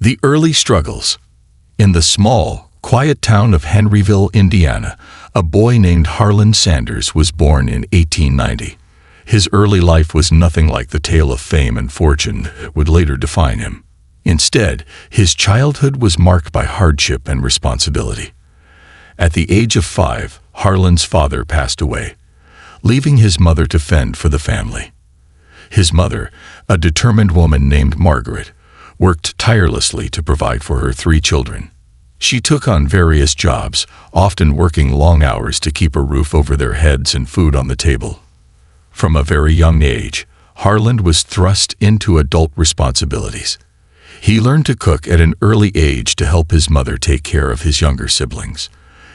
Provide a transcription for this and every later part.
The early struggles. In the small, quiet town of Henryville, Indiana, a boy named Harland Sanders was born in 1890. His early life was nothing like the tale of fame and fortune that would later define him. Instead, his childhood was marked by hardship and responsibility. At the age of 5, Harland's father passed away, leaving his mother to fend for the family. His mother, a determined woman named Margaret, worked tirelessly to provide for her 3 children. She took on various jobs, often working long hours to keep a roof over their heads and food on the table. From a very young age, Harland was thrust into adult responsibilities. He learned to cook at an early age to help his mother take care of his younger siblings.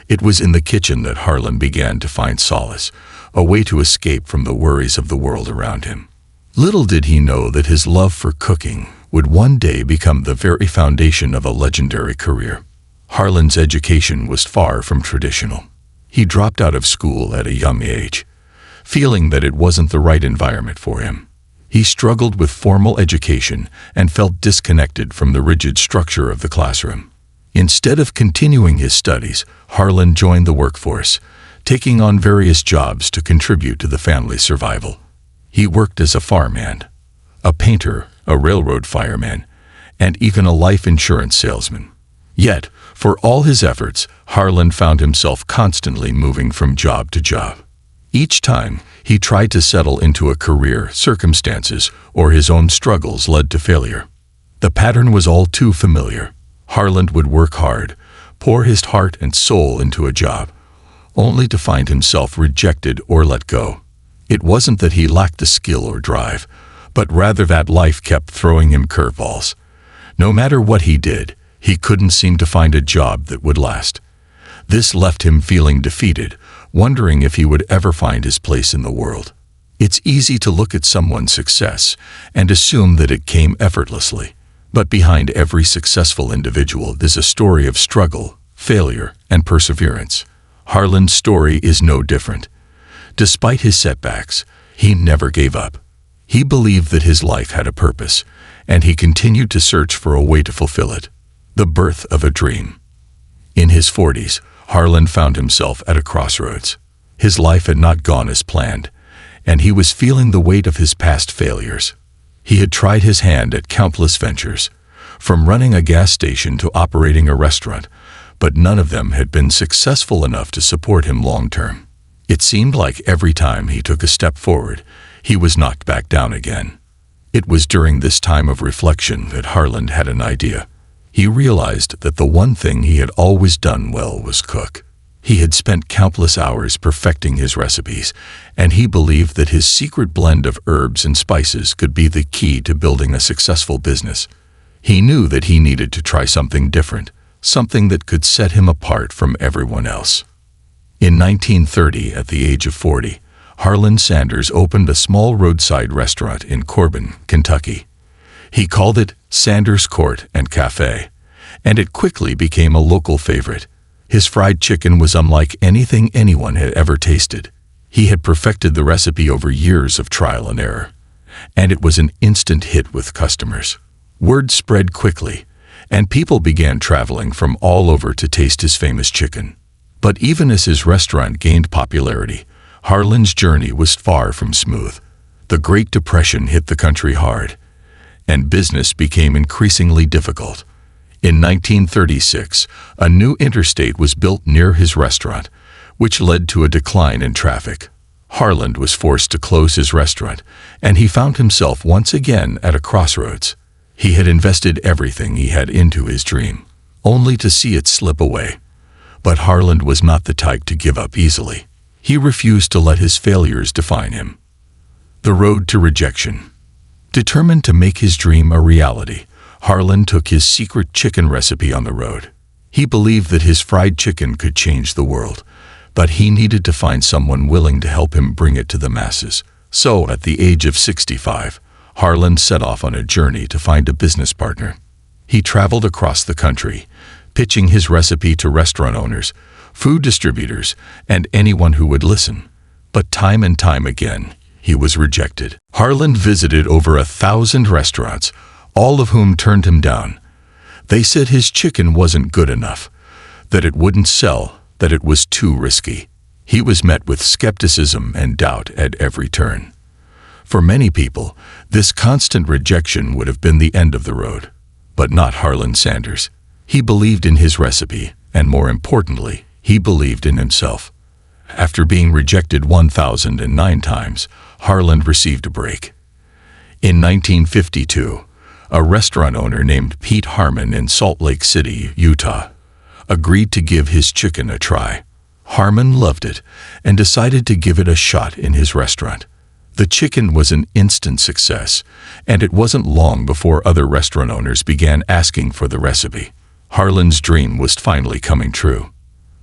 It was in the kitchen that Harland began to find solace, a way to escape from the worries of the world around him. Little did he know that his love for cooking would one day become the very foundation of a legendary career. Harland's education was far from traditional. He dropped out of school at a young age, feeling that it wasn't the right environment for him. He struggled with formal education and felt disconnected from the rigid structure of the classroom. Instead of continuing his studies, Harland joined the workforce, taking on various jobs to contribute to the family's survival. He worked as a farmhand, a painter, a railroad fireman, and even a life insurance salesman. Yet, for all his efforts, Harland found himself constantly moving from job to job. Each time he tried to settle into a career, circumstances or his own struggles led to failure. The pattern was all too familiar. Harland would work hard, pour his heart and soul into a job, only to find himself rejected or let go. It wasn't that he lacked the skill or drive, but rather that life kept throwing him curveballs. No matter what he did, he couldn't seem to find a job that would last. This left him feeling defeated, wondering if he would ever find his place in the world. It's easy to look at someone's success and assume that it came effortlessly. But behind every successful individual is a story of struggle, failure, and perseverance. Harland's story is no different. Despite his setbacks, he never gave up. He believed that his life had a purpose, and he continued to search for a way to fulfill it. The birth of a dream. In his 40s, Harland found himself at a crossroads. His life had not gone as planned, and he was feeling the weight of his past failures. He had tried his hand at countless ventures, from running a gas station to operating a restaurant, but none of them had been successful enough to support him long-term. It seemed like every time he took a step forward, he was knocked back down again. It was during this time of reflection that Harland had an idea. He realized that the one thing he had always done well was cook. He had spent countless hours perfecting his recipes, and he believed that his secret blend of herbs and spices could be the key to building a successful business. He knew that he needed to try something different, something that could set him apart from everyone else. In 1930, at the age of 40, Harland Sanders opened a small roadside restaurant in Corbin, Kentucky. He called it Sanders Court and Cafe, and it quickly became a local favorite. His fried chicken was unlike anything anyone had ever tasted. He had perfected the recipe over years of trial and error, and it was an instant hit with customers. Word spread quickly, and people began traveling from all over to taste his famous chicken. But even as his restaurant gained popularity, Harland's journey was far from smooth. The Great Depression hit the country hard, and business became increasingly difficult. In 1936, a new interstate was built near his restaurant, which led to a decline in traffic. Harland was forced to close his restaurant, and he found himself once again at a crossroads. He had invested everything he had into his dream, only to see it slip away. But Harland was not the type to give up easily. He refused to let his failures define him. The road to rejection. Determined to make his dream a reality, Harland took his secret chicken recipe on the road. He believed that his fried chicken could change the world, but he needed to find someone willing to help him bring it to the masses. So, at the age of 65, Harland set off on a journey to find a business partner. He traveled across the country, pitching his recipe to restaurant owners, food distributors, and anyone who would listen. But time and time again, he was rejected. Harland visited over 1,000 restaurants, all of whom turned him down. They said his chicken wasn't good enough, that it wouldn't sell, that it was too risky. He was met with skepticism and doubt at every turn. For many people, this constant rejection would have been the end of the road. But not Harland Sanders. He believed in his recipe, and more importantly, he believed in himself. After being rejected 1,009 times, Harland received a break. In 1952, a restaurant owner named Pete Harmon in Salt Lake City, Utah, agreed to give his chicken a try. Harmon loved it and decided to give it a shot in his restaurant. The chicken was an instant success, and it wasn't long before other restaurant owners began asking for the recipe. Harland's dream was finally coming true.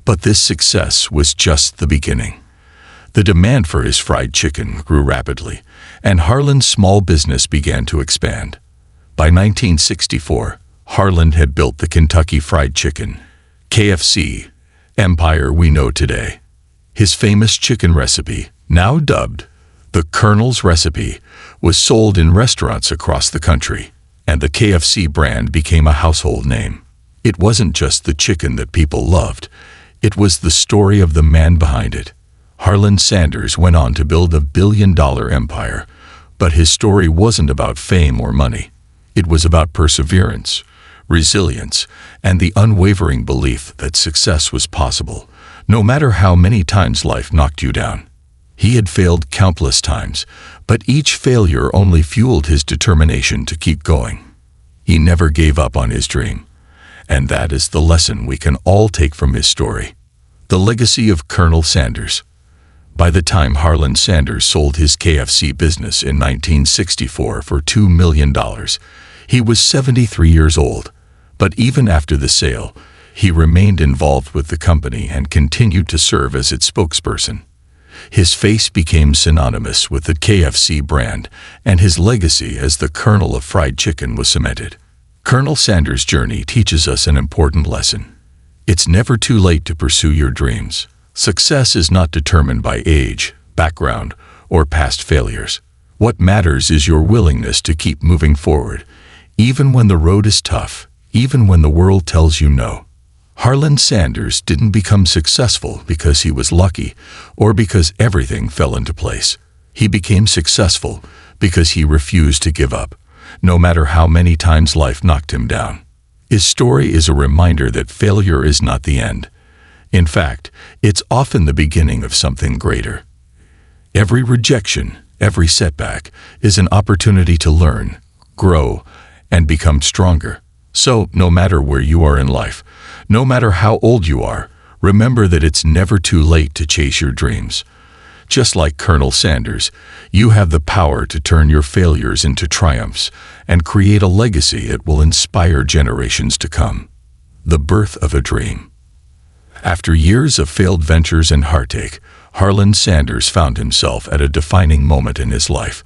But this success was just the beginning. The demand for his fried chicken grew rapidly, and Harland's small business began to expand. By 1964, Harland had built the Kentucky Fried Chicken, KFC, empire we know today. His famous chicken recipe, now dubbed the Colonel's Recipe, was sold in restaurants across the country, and the KFC brand became a household name. It wasn't just the chicken that people loved, it was the story of the man behind it. Harland Sanders went on to build a billion-dollar empire, but his story wasn't about fame or money. It was about perseverance, resilience, and the unwavering belief that success was possible, no matter how many times life knocked you down. He had failed countless times, but each failure only fueled his determination to keep going. He never gave up on his dream, and that is the lesson we can all take from his story. The legacy of Colonel Sanders. By the time Harland Sanders sold his KFC business in 1964 for $2 million, he was 73 years old. But even after the sale, he remained involved with the company and continued to serve as its spokesperson. His face became synonymous with the KFC brand, and his legacy as the Colonel of Fried Chicken was cemented. Colonel Sanders' journey teaches us an important lesson. It's never too late to pursue your dreams. Success is not determined by age, background, or past failures. What matters is your willingness to keep moving forward, even when the road is tough, even when the world tells you no. Harland Sanders didn't become successful because he was lucky or because everything fell into place. He became successful because he refused to give up, no matter how many times life knocked him down. His story is a reminder that failure is not the end. In fact, it's often the beginning of something greater. Every rejection, every setback, is an opportunity to learn, grow, and become stronger. So, no matter where you are in life, no matter how old you are, remember that it's never too late to chase your dreams. Just like Colonel Sanders, you have the power to turn your failures into triumphs and create a legacy that will inspire generations to come. The birth of a dream. After years of failed ventures and heartache, Harland Sanders found himself at a defining moment in his life.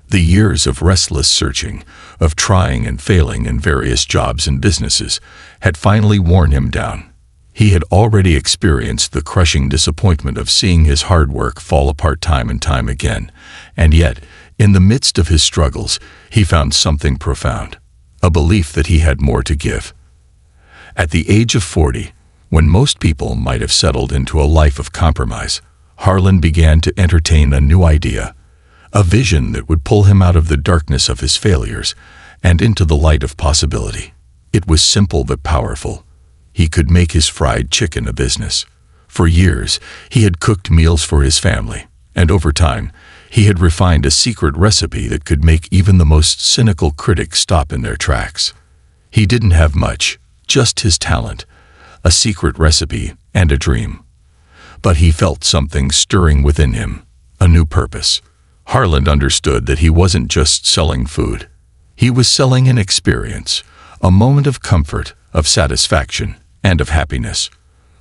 The years of restless searching, of trying and failing in various jobs and businesses, had finally worn him down. He had already experienced the crushing disappointment of seeing his hard work fall apart time and time again, and yet, in the midst of his struggles, he found something profound, a belief that he had more to give. At the age of 40, when most people might have settled into a life of compromise, Harland began to entertain a new idea, a vision that would pull him out of the darkness of his failures and into the light of possibility. It was simple but powerful. He could make his fried chicken a business. For years, he had cooked meals for his family, and over time, he had refined a secret recipe that could make even the most cynical critics stop in their tracks. He didn't have much, just his talent, a secret recipe, and a dream. But he felt something stirring within him, a new purpose. Harland understood that he wasn't just selling food. He was selling an experience, a moment of comfort, of satisfaction, and of happiness.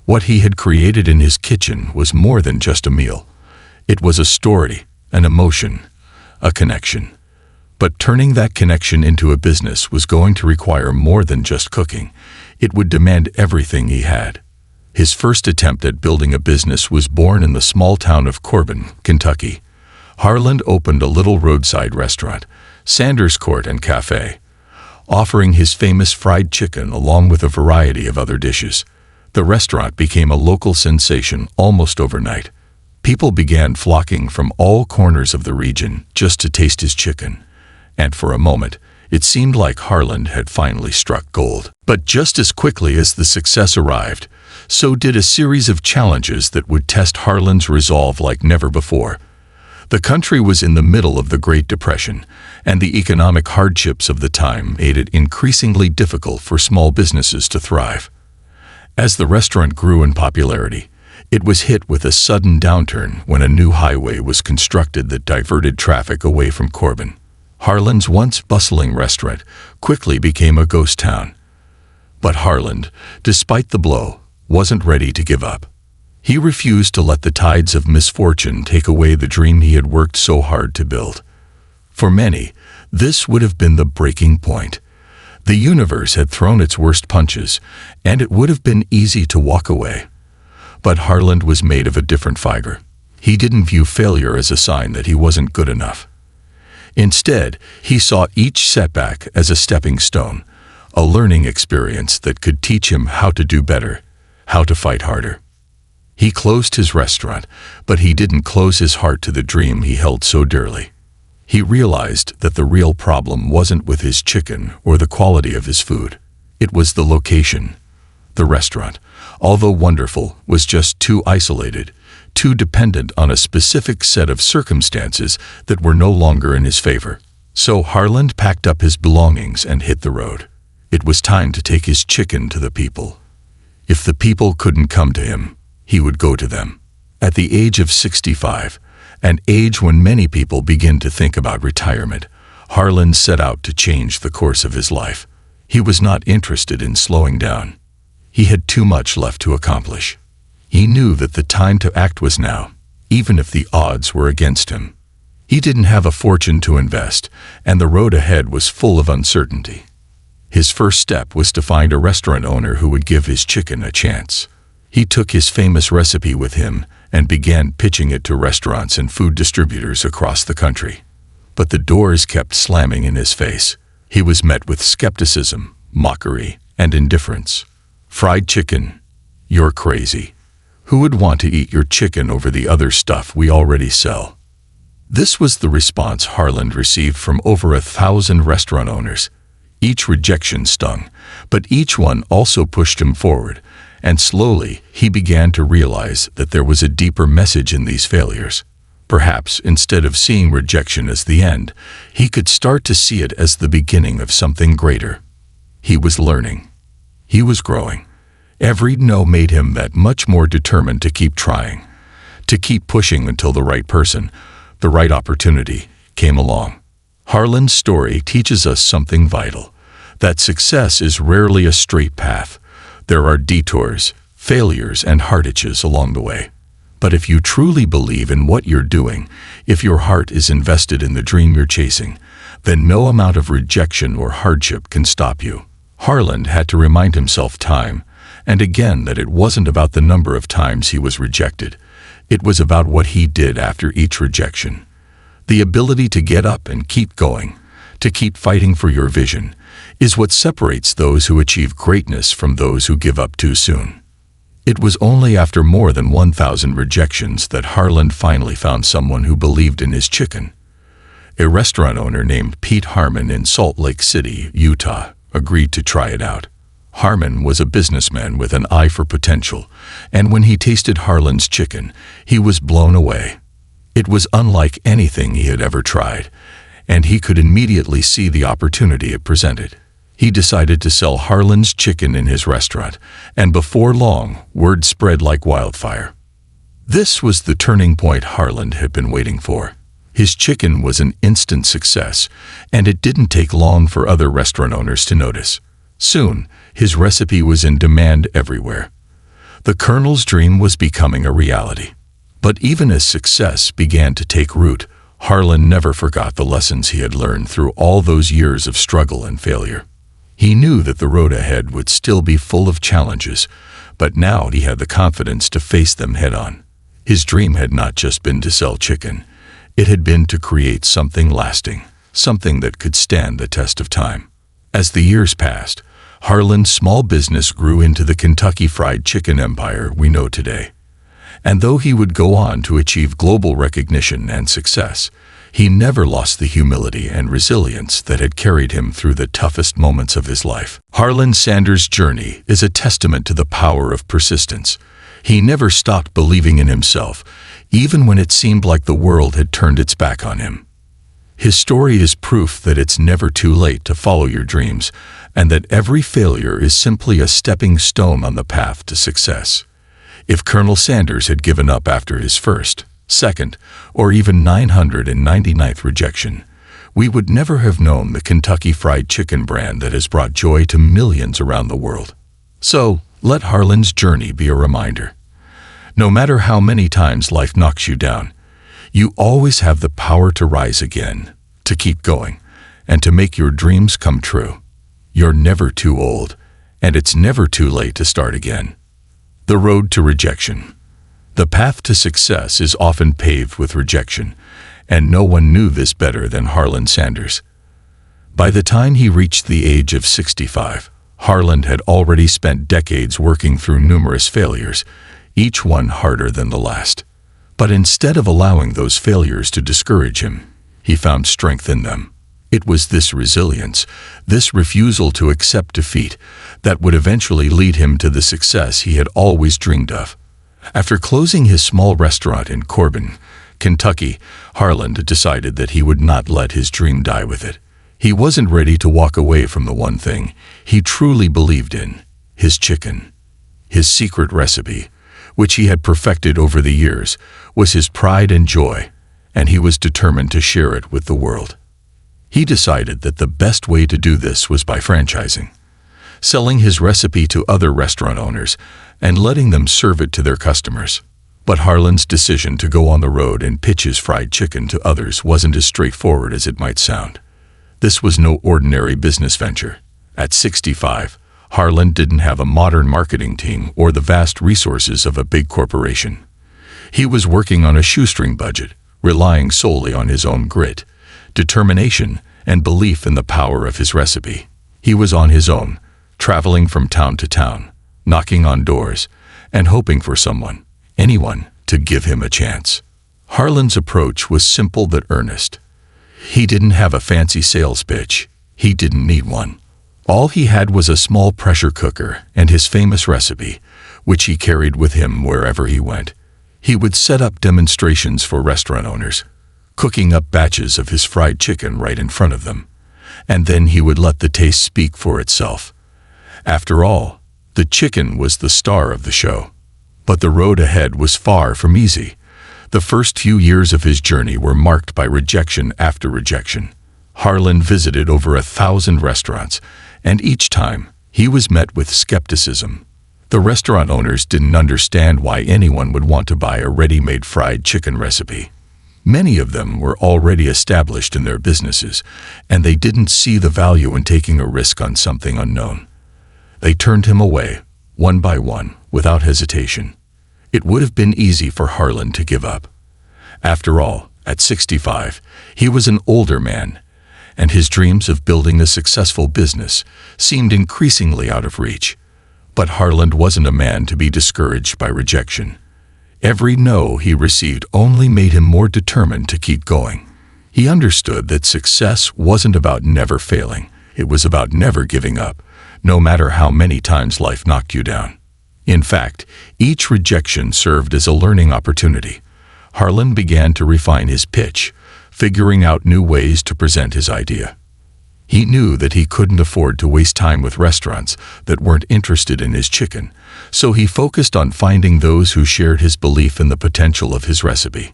What he had created in his kitchen was more than just a meal. It was a story, an emotion, a connection. But turning that connection into a business was going to require more than just cooking. It would demand everything he had. His first attempt at building a business was born in the small town of Corbin, Kentucky. Harland opened a little roadside restaurant, Sanders Court and Cafe. offering his famous fried chicken along with a variety of other dishes. The restaurant became a local sensation almost overnight. People began flocking from all corners of the region just to taste his chicken. And for a moment, it seemed like Harland had finally struck gold. But just as quickly as the success arrived, so did a series of challenges that would test Harland's resolve like never before. The country was in the middle of the Great Depression, and the economic hardships of the time made it increasingly difficult for small businesses to thrive. As the restaurant grew in popularity, it was hit with a sudden downturn when a new highway was constructed that diverted traffic away from Corbin. Harland's once bustling restaurant quickly became a ghost town. But Harland, despite the blow, wasn't ready to give up. He refused to let the tides of misfortune take away the dream he had worked so hard to build. For many, this would have been the breaking point. The universe had thrown its worst punches, and it would have been easy to walk away. But Harland was made of a different fiber. He didn't view failure as a sign that he wasn't good enough. Instead, he saw each setback as a stepping stone, a learning experience that could teach him how to do better, how to fight harder. He closed his restaurant, but he didn't close his heart to the dream he held so dearly. He realized that the real problem wasn't with his chicken or the quality of his food. It was the location. The restaurant, although wonderful, was just too isolated, too dependent on a specific set of circumstances that were no longer in his favor. So Harland packed up his belongings and hit the road. It was time to take his chicken to the people. If the people couldn't come to him, he would go to them. At the age of 65, an age when many people begin to think about retirement, Harland set out to change the course of his life. He was not interested in slowing down. He had too much left to accomplish. He knew that the time to act was now, even if the odds were against him. He didn't have a fortune to invest, and the road ahead was full of uncertainty. His first step was to find a restaurant owner who would give his chicken a chance. He took his famous recipe with him and began pitching it to restaurants and food distributors across the country. But the doors kept slamming in his face. He was met with skepticism, mockery, and indifference. Fried chicken? You're crazy. Who would want to eat your chicken over the other stuff we already sell? This was the response Harland received from over 1,000 restaurant owners. Each rejection stung, but each one also pushed him forward. And slowly, he began to realize that there was a deeper message in these failures. Perhaps, instead of seeing rejection as the end, he could start to see it as the beginning of something greater. He was learning. He was growing. Every no made him that much more determined to keep trying, to keep pushing until the right person, the right opportunity, came along. Harland's story teaches us something vital, that success is rarely a straight path. There are detours, failures, and hardships along the way. But if you truly believe in what you're doing, if your heart is invested in the dream you're chasing, then no amount of rejection or hardship can stop you. Harland had to remind himself time and again that it wasn't about the number of times he was rejected. It was about what he did after each rejection. The ability to get up and keep going, to keep fighting for your vision, is what separates those who achieve greatness from those who give up too soon. It was only after more than 1,000 rejections that Harland finally found someone who believed in his chicken. A restaurant owner named Pete Harmon in Salt Lake City, Utah, agreed to try it out. Harmon was a businessman with an eye for potential, and when he tasted Harland's chicken, he was blown away. It was unlike anything he had ever tried, and he could immediately see the opportunity it presented. He decided to sell Harland's chicken in his restaurant, and before long, word spread like wildfire. This was the turning point Harland had been waiting for. His chicken was an instant success, and it didn't take long for other restaurant owners to notice. Soon, his recipe was in demand everywhere. The Colonel's dream was becoming a reality. But even as success began to take root, Harland never forgot the lessons he had learned through all those years of struggle and failure. He knew that the road ahead would still be full of challenges, but now he had the confidence to face them head-on. His dream had not just been to sell chicken. It had been to create something lasting, something that could stand the test of time. As the years passed, Harland's small business grew into the Kentucky Fried Chicken empire we know today. And though he would go on to achieve global recognition and success, he never lost the humility and resilience that had carried him through the toughest moments of his life. Harland Sanders' journey is a testament to the power of persistence. He never stopped believing in himself, even when it seemed like the world had turned its back on him. His story is proof that it's never too late to follow your dreams, and that every failure is simply a stepping stone on the path to success. If Colonel Sanders had given up after his first, second, or even 999th rejection, we would never have known the Kentucky Fried Chicken brand that has brought joy to millions around the world. So, let Harland's journey be a reminder. No matter how many times life knocks you down, you always have the power to rise again, to keep going, and to make your dreams come true. You're never too old, and it's never too late to start again. The road to rejection. The path to success is often paved with rejection, and no one knew this better than Harland Sanders. By the time he reached the age of 65, Harland had already spent decades working through numerous failures, each one harder than the last. But instead of allowing those failures to discourage him, he found strength in them. It was this resilience, this refusal to accept defeat, that would eventually lead him to the success he had always dreamed of. After closing his small restaurant in Corbin, Kentucky, Harland decided that he would not let his dream die with it. He wasn't ready to walk away from the one thing he truly believed in, his chicken. His secret recipe, which he had perfected over the years, was his pride and joy, and he was determined to share it with the world. He decided that the best way to do this was by franchising, selling his recipe to other restaurant owners and letting them serve it to their customers. But Harland's decision to go on the road and pitch his fried chicken to others wasn't as straightforward as it might sound. This was no ordinary business venture. At 65, Harland didn't have a modern marketing team or the vast resources of a big corporation. He was working on a shoestring budget, relying solely on his own grit, determination, and belief in the power of his recipe. He was on his own, traveling from town to town, knocking on doors, and hoping for someone, anyone, to give him a chance. Harland's approach was simple but earnest. He didn't have a fancy sales pitch. He didn't need one. All he had was a small pressure cooker and his famous recipe, which he carried with him wherever he went. He would set up demonstrations for restaurant owners, cooking up batches of his fried chicken right in front of them, and then he would let the taste speak for itself. After all, the chicken was the star of the show. But the road ahead was far from easy. The first few years of his journey were marked by rejection after rejection. Harland visited over 1,000 restaurants, and each time, he was met with skepticism. The restaurant owners didn't understand why anyone would want to buy a ready-made fried chicken recipe. Many of them were already established in their businesses, and they didn't see the value in taking a risk on something unknown. They turned him away, one by one, without hesitation. It would have been easy for Harland to give up. After all, at 65, he was an older man, and his dreams of building a successful business seemed increasingly out of reach. But Harland wasn't a man to be discouraged by rejection. Every no he received only made him more determined to keep going. He understood that success wasn't about never failing. It was about never giving up, no matter how many times life knocked you down. In fact, each rejection served as a learning opportunity. Harland began to refine his pitch, figuring out new ways to present his idea. He knew that he couldn't afford to waste time with restaurants that weren't interested in his chicken, so he focused on finding those who shared his belief in the potential of his recipe.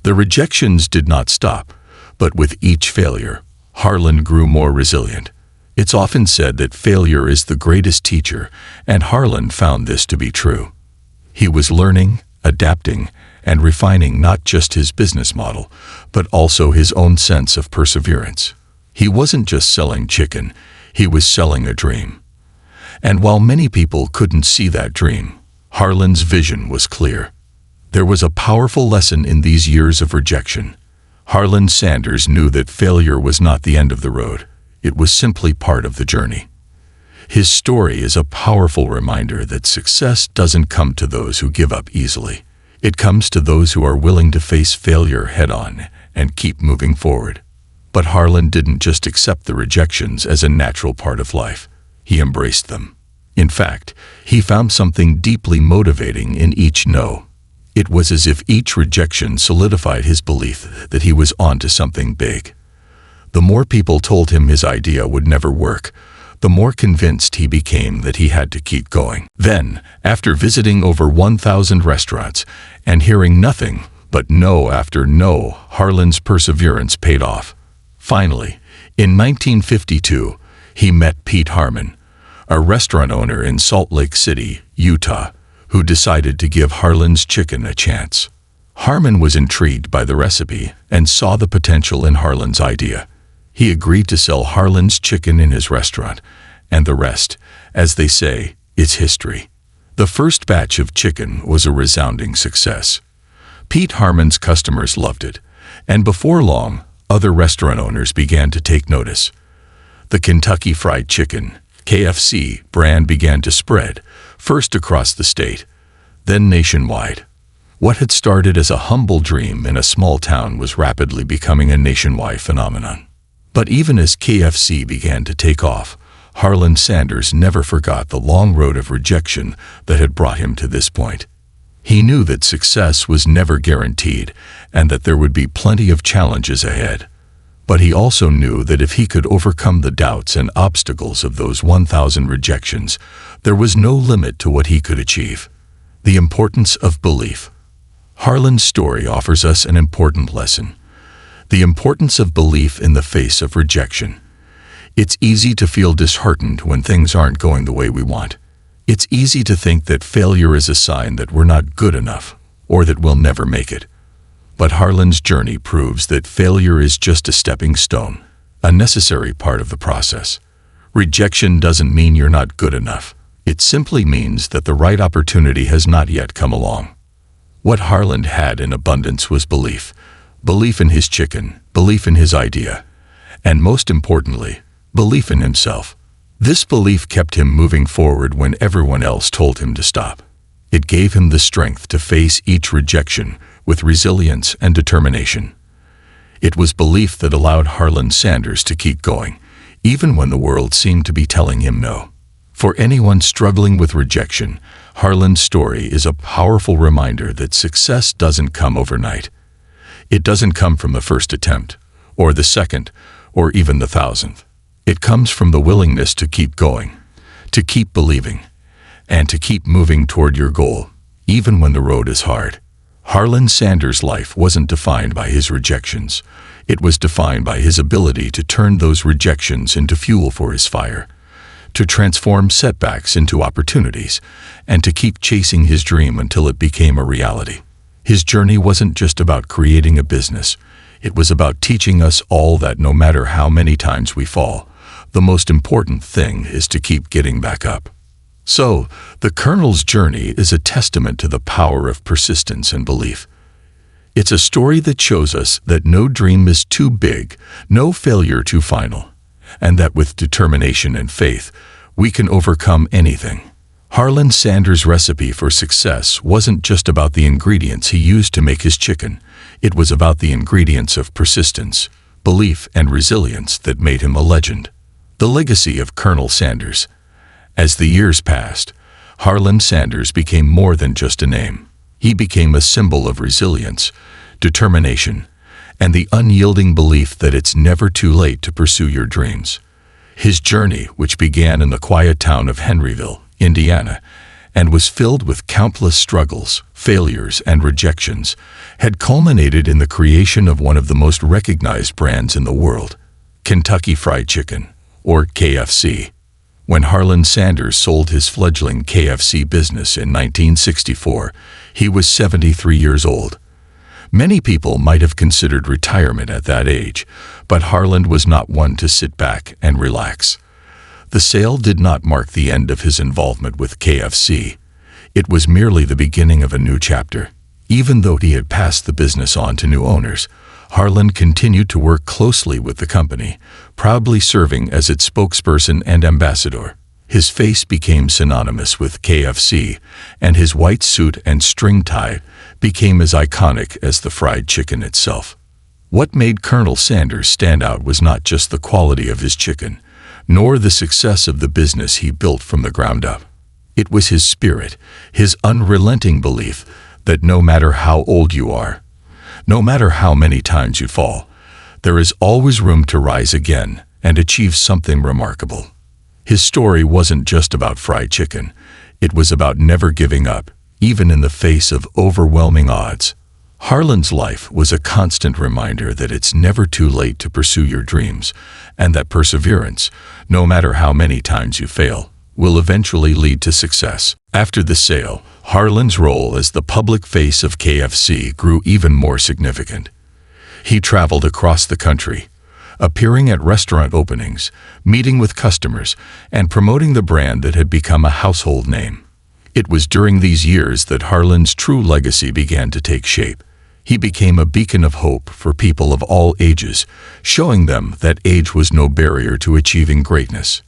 The rejections did not stop, but with each failure, Harland grew more resilient. It's often said that failure is the greatest teacher, and Harland found this to be true. He was learning, adapting, and refining not just his business model, but also his own sense of perseverance. He wasn't just selling chicken, he was selling a dream. And while many people couldn't see that dream, Harland's vision was clear. There was a powerful lesson in these years of rejection. Harland Sanders knew that failure was not the end of the road. It was simply part of the journey. His story is a powerful reminder that success doesn't come to those who give up easily. It comes to those who are willing to face failure head-on and keep moving forward. But Harland didn't just accept the rejections as a natural part of life. He embraced them. In fact, he found something deeply motivating in each no. It was as if each rejection solidified his belief that he was onto something big. The more people told him his idea would never work, the more convinced he became that he had to keep going. Then, after visiting over 1,000 restaurants and hearing nothing but no after no, Harland's perseverance paid off. Finally, in 1952, he met Pete Harmon, a restaurant owner in Salt Lake City, Utah, who decided to give Harland's chicken a chance. Harmon was intrigued by the recipe and saw the potential in Harland's idea. He agreed to sell Harland's chicken in his restaurant, and the rest, as they say, is history. The first batch of chicken was a resounding success. Pete Harmon's customers loved it, and before long, other restaurant owners began to take notice. The Kentucky Fried Chicken, KFC, brand began to spread, first across the state, then nationwide. What had started as a humble dream in a small town was rapidly becoming a nationwide phenomenon. But even as KFC began to take off, Harland Sanders never forgot the long road of rejection that had brought him to this point. He knew that success was never guaranteed and that there would be plenty of challenges ahead. But he also knew that if he could overcome the doubts and obstacles of those 1,000 rejections, there was no limit to what he could achieve. The importance of belief. Harland's story offers us an important lesson. The importance of belief in the face of rejection. It's easy to feel disheartened when things aren't going the way we want. It's easy to think that failure is a sign that we're not good enough, or that we'll never make it. But Harland's journey proves that failure is just a stepping stone, a necessary part of the process. Rejection doesn't mean you're not good enough. It simply means that the right opportunity has not yet come along. What Harland had in abundance was belief. Belief in his chicken, belief in his idea, and most importantly, belief in himself. This belief kept him moving forward when everyone else told him to stop. It gave him the strength to face each rejection with resilience and determination. It was belief that allowed Harland Sanders to keep going, even when the world seemed to be telling him no. For anyone struggling with rejection, Harland's story is a powerful reminder that success doesn't come overnight. It doesn't come from the first attempt, or the second, or even the 1,000th. It comes from the willingness to keep going, to keep believing, and to keep moving toward your goal, even when the road is hard. Harland Sanders' life wasn't defined by his rejections. It was defined by his ability to turn those rejections into fuel for his fire, to transform setbacks into opportunities, and to keep chasing his dream until it became a reality. His journey wasn't just about creating a business. It was about teaching us all that no matter how many times we fall, the most important thing is to keep getting back up. So, the Colonel's journey is a testament to the power of persistence and belief. It's a story that shows us that no dream is too big, no failure too final, and that with determination and faith, we can overcome anything. Harland Sanders' recipe for success wasn't just about the ingredients he used to make his chicken. It was about the ingredients of persistence, belief, and resilience that made him a legend. The legacy of Colonel Sanders. As the years passed, Harland Sanders became more than just a name. He became a symbol of resilience, determination, and the unyielding belief that it's never too late to pursue your dreams. His journey, which began in the quiet town of Henryville, Indiana, and was filled with countless struggles, failures, and rejections, had culminated in the creation of one of the most recognized brands in the world, Kentucky Fried Chicken, or KFC. When Harland Sanders sold his fledgling KFC business in 1964, he was 73 years old. Many people might have considered retirement at that age, but Harland was not one to sit back and relax. The sale did not mark the end of his involvement with KFC. It was merely the beginning of a new chapter. Even though he had passed the business on to new owners, Harland continued to work closely with the company, proudly serving as its spokesperson and ambassador. His face became synonymous with KFC, and his white suit and string tie became as iconic as the fried chicken itself. What made Colonel Sanders stand out was not just the quality of his chicken, nor the success of the business he built from the ground up. It was his spirit, his unrelenting belief that no matter how old you are, no matter how many times you fall, there is always room to rise again and achieve something remarkable. His story wasn't just about fried chicken. It was about never giving up, even in the face of overwhelming odds. Harland's life was a constant reminder that it's never too late to pursue your dreams, and that perseverance, no matter how many times you fail, will eventually lead to success. After the sale, Harland's role as the public face of KFC grew even more significant. He traveled across the country, appearing at restaurant openings, meeting with customers, and promoting the brand that had become a household name. It was during these years that Harland's true legacy began to take shape. He became a beacon of hope for people of all ages, showing them that age was no barrier to achieving greatness.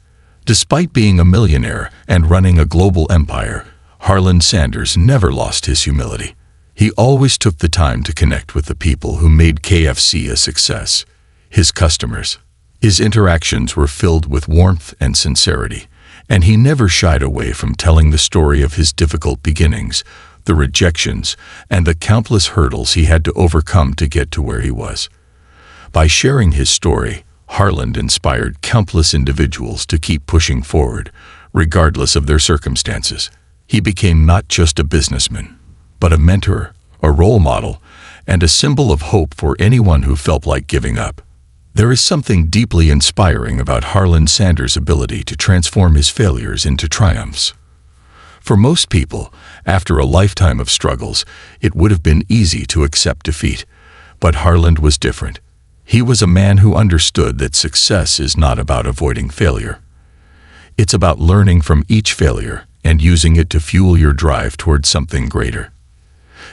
Despite being a millionaire and running a global empire, Harland Sanders never lost his humility. He always took the time to connect with the people who made KFC a success, his customers. His interactions were filled with warmth and sincerity, and he never shied away from telling the story of his difficult beginnings, the rejections, and the countless hurdles he had to overcome to get to where he was. By sharing his story, Harland inspired countless individuals to keep pushing forward, regardless of their circumstances. He became not just a businessman, but a mentor, a role model, and a symbol of hope for anyone who felt like giving up. There is something deeply inspiring about Harland Sanders' ability to transform his failures into triumphs. For most people, after a lifetime of struggles, it would have been easy to accept defeat. But Harland was different. He was a man who understood that success is not about avoiding failure. It's about learning from each failure and using it to fuel your drive towards something greater.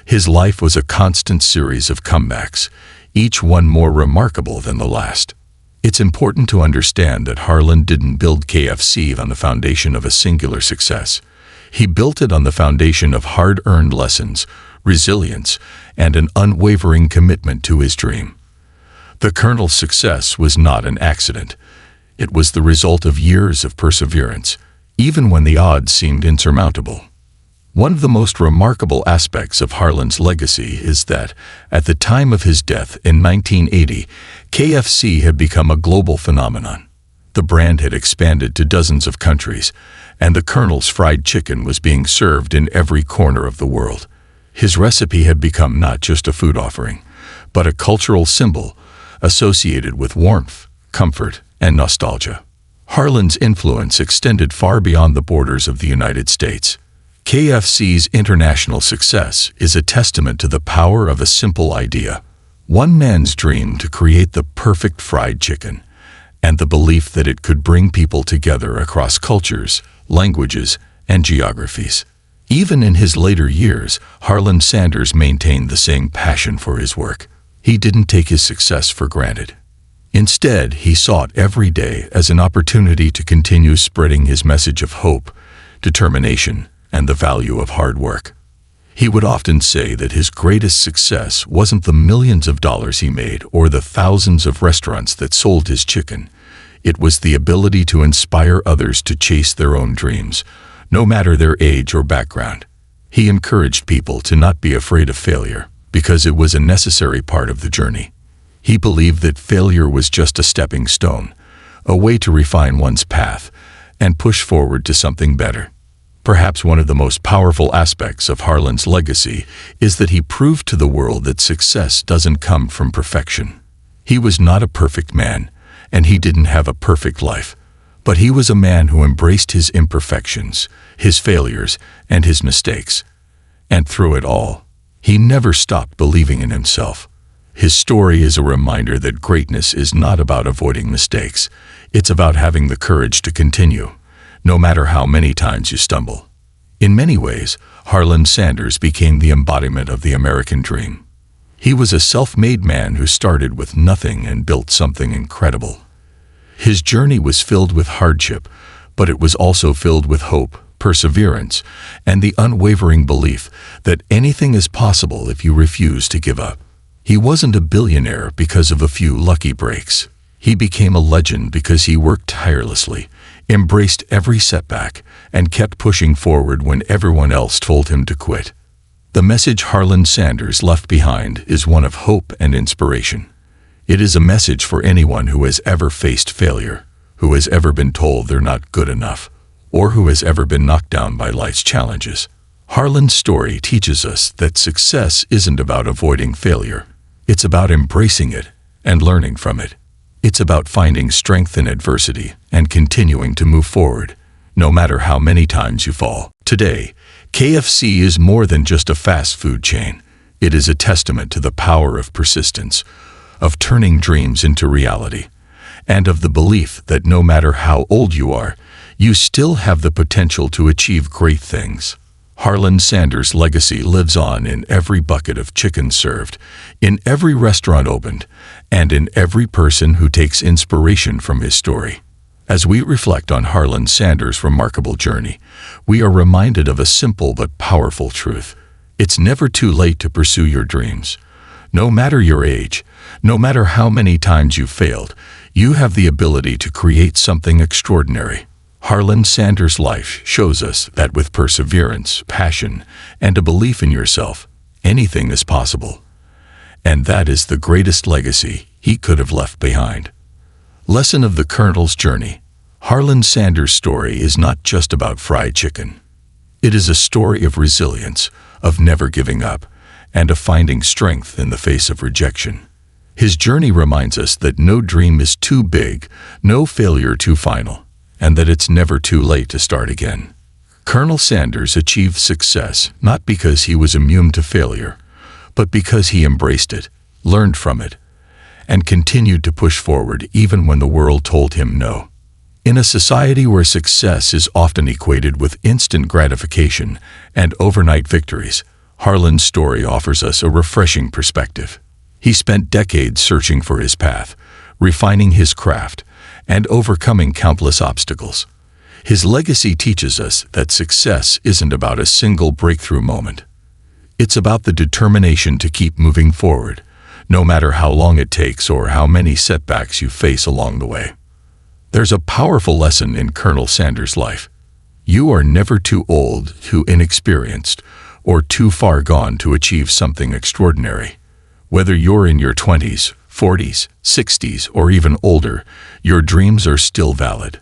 His life was a constant series of comebacks, each one more remarkable than the last. It's important to understand that Harland didn't build KFC on the foundation of a singular success. He built it on the foundation of hard-earned lessons, resilience, and an unwavering commitment to his dream. The Colonel's success was not an accident. It was the result of years of perseverance, even when the odds seemed insurmountable. One of the most remarkable aspects of Harland's legacy is that, at the time of his death in 1980, KFC had become a global phenomenon. The brand had expanded to dozens of countries, and the Colonel's fried chicken was being served in every corner of the world. His recipe had become not just a food offering, but a cultural symbol associated with warmth, comfort, and nostalgia. Harland's influence extended far beyond the borders of the United States. KFC's international success is a testament to the power of a simple idea, one man's dream to create the perfect fried chicken, and the belief that it could bring people together across cultures, languages, and geographies. Even in his later years, Harland Sanders maintained the same passion for his work. He didn't take his success for granted. Instead, he saw it every day as an opportunity to continue spreading his message of hope, determination, and the value of hard work. He would often say that his greatest success wasn't the millions of dollars he made or the thousands of restaurants that sold his chicken. It was the ability to inspire others to chase their own dreams, no matter their age or background. He encouraged people to not be afraid of failure, because it was a necessary part of the journey. He believed that failure was just a stepping stone, a way to refine one's path and push forward to something better. Perhaps one of the most powerful aspects of Harland's legacy is that he proved to the world that success doesn't come from perfection. He was not a perfect man, and he didn't have a perfect life, but he was a man who embraced his imperfections, his failures, and his mistakes. And through it all, he never stopped believing in himself. His story is a reminder that greatness is not about avoiding mistakes. It's about having the courage to continue, no matter how many times you stumble. In many ways, Harland Sanders became the embodiment of the American dream. He was a self-made man who started with nothing and built something incredible. His journey was filled with hardship, but it was also filled with hope, perseverance, and the unwavering belief that anything is possible if you refuse to give up. He wasn't a billionaire because of a few lucky breaks. He became a legend because he worked tirelessly, embraced every setback, and kept pushing forward when everyone else told him to quit. The message Harland Sanders left behind is one of hope and inspiration. It is a message for anyone who has ever faced failure, who has ever been told they're not good enough, or who has ever been knocked down by life's challenges. Harland's story teaches us that success isn't about avoiding failure. It's about embracing it and learning from it. It's about finding strength in adversity and continuing to move forward, no matter how many times you fall. Today, KFC is more than just a fast food chain. It is a testament to the power of persistence, of turning dreams into reality, and of the belief that no matter how old you are, you still have the potential to achieve great things. Harland Sanders' legacy lives on in every bucket of chicken served, in every restaurant opened, and in every person who takes inspiration from his story. As we reflect on Harland Sanders' remarkable journey, we are reminded of a simple but powerful truth. It's never too late to pursue your dreams. No matter your age, no matter how many times you've failed, you have the ability to create something extraordinary. Harland Sanders' life shows us that with perseverance, passion, and a belief in yourself, anything is possible. And that is the greatest legacy he could have left behind. Lesson of the Colonel's journey. Harland Sanders' story is not just about fried chicken. It is a story of resilience, of never giving up, and of finding strength in the face of rejection. His journey reminds us that no dream is too big, no failure too final, and that it's never too late to start again. Colonel Sanders achieved success not because he was immune to failure, but because he embraced it, learned from it, and continued to push forward even when the world told him no. In a society where success is often equated with instant gratification and overnight victories, Harland's story offers us a refreshing perspective. He spent decades searching for his path, refining his craft, and overcoming countless obstacles. His legacy teaches us that success isn't about a single breakthrough moment. It's about the determination to keep moving forward, no matter how long it takes or how many setbacks you face along the way. There's a powerful lesson in Colonel Sanders' life. You are never too old, too inexperienced, or too far gone to achieve something extraordinary. Whether you're in your 20s, 40s, 60s, or even older, your dreams are still valid.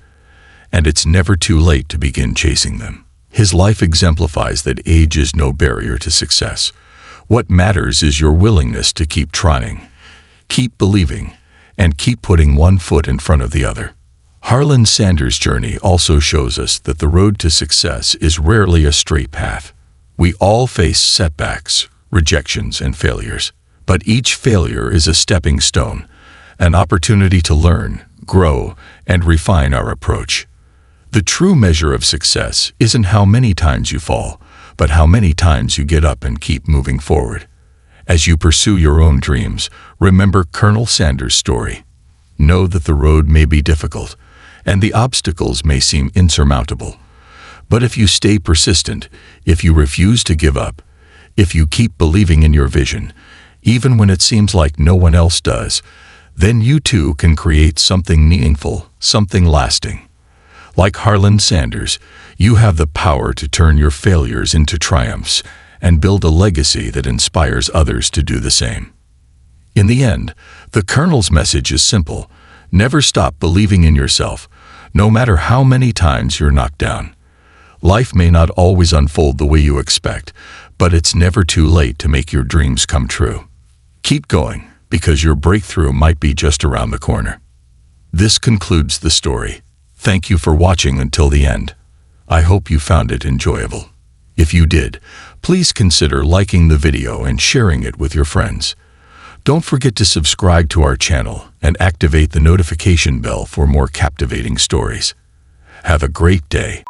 And it's never too late to begin chasing them. His life exemplifies that age is no barrier to success. What matters is your willingness to keep trying, keep believing, and keep putting one foot in front of the other. Harland Sanders' journey also shows us that the road to success is rarely a straight path. We all face setbacks, rejections, and failures. But each failure is a stepping stone, an opportunity to learn, grow, and refine our approach. The true measure of success isn't how many times you fall, but how many times you get up and keep moving forward. As you pursue your own dreams, remember Colonel Sanders' story. Know that the road may be difficult, and the obstacles may seem insurmountable. But if you stay persistent, if you refuse to give up, if you keep believing in your vision, even when it seems like no one else does, then you too can create something meaningful, something lasting. Like Harland Sanders, you have the power to turn your failures into triumphs and build a legacy that inspires others to do the same. In the end, the Colonel's message is simple. Never stop believing in yourself, no matter how many times you're knocked down. Life may not always unfold the way you expect, but it's never too late to make your dreams come true. Keep going, because your breakthrough might be just around the corner. This concludes the story. Thank you for watching until the end. I hope you found it enjoyable. If you did, please consider liking the video and sharing it with your friends. Don't forget to subscribe to our channel and activate the notification bell for more captivating stories. Have a great day.